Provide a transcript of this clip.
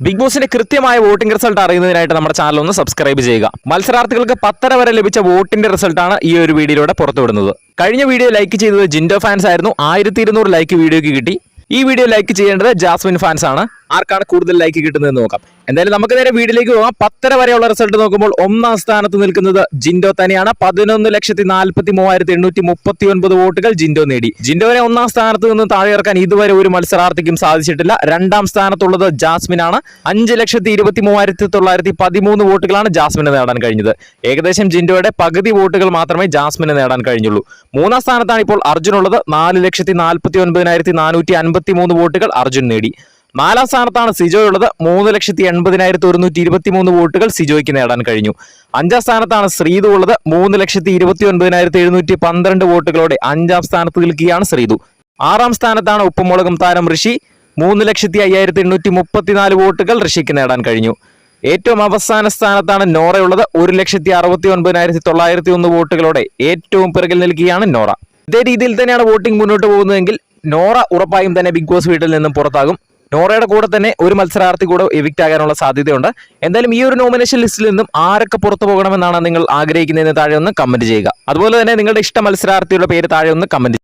Big ബോസിന്റെ കൃത്യമായ voting result അറിയുന്നതിനായിട്ട് നമ്മുടെ ചാനൽ ഒന്ന് സബ്സ്ക്രൈബ് ചെയ്യുക. മത്സരാർത്ഥികൾക്ക് 10 വരെ ലഭിച്ച വോട്ടിന്റെ റിസൾട്ടാണ് ഈ ഒരു വീഡിയോയിലൂടെ പുറത്തുവിടുന്നത്. കഴിഞ്ഞ വീഡിയോ ലൈക്ക് ചെയ്തത് ജിൻഡോ ഫാൻസ് ആയിരുന്നു. 1200 ലൈക്ക് വീഡിയോയ്ക്ക് കിട്ടി. ഈ വീഡിയോ ലൈക്ക് ചെയ്യേണ്ടത് ജാസ്മിൻ ഫാൻസ് ആണ്. ആർക്കാണ് കൂടുതൽ ലൈക്ക് കിട്ടുന്നതെന്ന് നോക്കാം. എന്തായാലും നമുക്ക് നേരെ വീഡിയോയിലേക്ക് പോകാം. 10 വരെയുള്ള റിസൾട്ട് നോക്കുമ്പോൾ ഒന്നാം സ്ഥാനത്ത് നിൽക്കുന്നത് ജിൻഡോ തന്നെയാണ്. 11,43,839 വോട്ടുകൾ ജിൻഡോ നേടി. ജിൻഡോനെ ഒന്നാം സ്ഥാനത്ത് നിന്ന് താഴെ ഇറക്കാൻ ഇതുവരെ ഒരു മത്സരാർത്ഥിക്കും സാധിച്ചിട്ടില്ല. രണ്ടാം സ്ഥാനത്തുള്ളത് ജാസ്മിൻ ആണ്. 5,23,913 വോട്ടുകളാണ് ജാസ്മിന് നേടാൻ കഴിഞ്ഞത്. ഏകദേശം ജിൻഡോയുടെ പകുതി വോട്ടുകൾ മാത്രമേ ജാസ്മിന് നേടാൻ കഴിഞ്ഞുള്ളൂ. മൂന്നാം സ്ഥാനത്താണ് ഇപ്പോൾ അർജുൻ ഉള്ളത്. 4,49,453 വോട്ടുകൾ അർജുൻ നേടി. നാലാം സ്ഥാനത്താണ് സിജോ ഉള്ളത്. 3,80,123 വോട്ടുകൾ സിജോയ്ക്ക് നേടാൻ കഴിഞ്ഞു. അഞ്ചാം സ്ഥാനത്താണ് ശ്രീതു ഉള്ളത്. 3,29,712 വോട്ടുകളോടെ അഞ്ചാം സ്ഥാനത്ത് നിൽക്കുകയാണ് ശ്രീതു. ആറാം സ്ഥാനത്താണ് ഉപ്പുമുളകും താരം ഋഷി. 3,05,834 വോട്ടുകൾ ഋഷിക്ക് നേടാൻ കഴിഞ്ഞു. ഏറ്റവും അവസാന സ്ഥാനത്താണ് നോറയുള്ളത്. 1,69,901 വോട്ടുകളോടെ ഏറ്റവും പിറകിൽ നിൽക്കുകയാണ് നോറ. ഇതേ രീതിയിൽ തന്നെയാണ് വോട്ടിംഗ് മുന്നോട്ട് പോകുന്നതെങ്കിൽ നോറ ഉറപ്പായും തന്നെ ബിഗ് ബോസ് വീട്ടിൽ നിന്നും പുറത്താകും. നോറയുടെ കൂടെ തന്നെ ഒരു മത്സരാർത്ഥി കൂടെ എവിക്റ്റ് ആകാനുള്ള സാധ്യതയുണ്ട്. എന്തായാലും ഈ ഒരു നോമിനേഷൻ ലിസ്റ്റിൽ നിന്നും ആരൊക്കെ പുറത്തു പോകണമെന്നാണ് നിങ്ങൾ ആഗ്രഹിക്കുന്നതെന്ന് താഴെ ഒന്ന് കമന്റ് ചെയ്യുക. അതുപോലെ തന്നെ നിങ്ങളുടെ ഇഷ്ട മത്സരാർത്ഥിയുടെ പേര് താഴെ ഒന്ന് കമന്റ്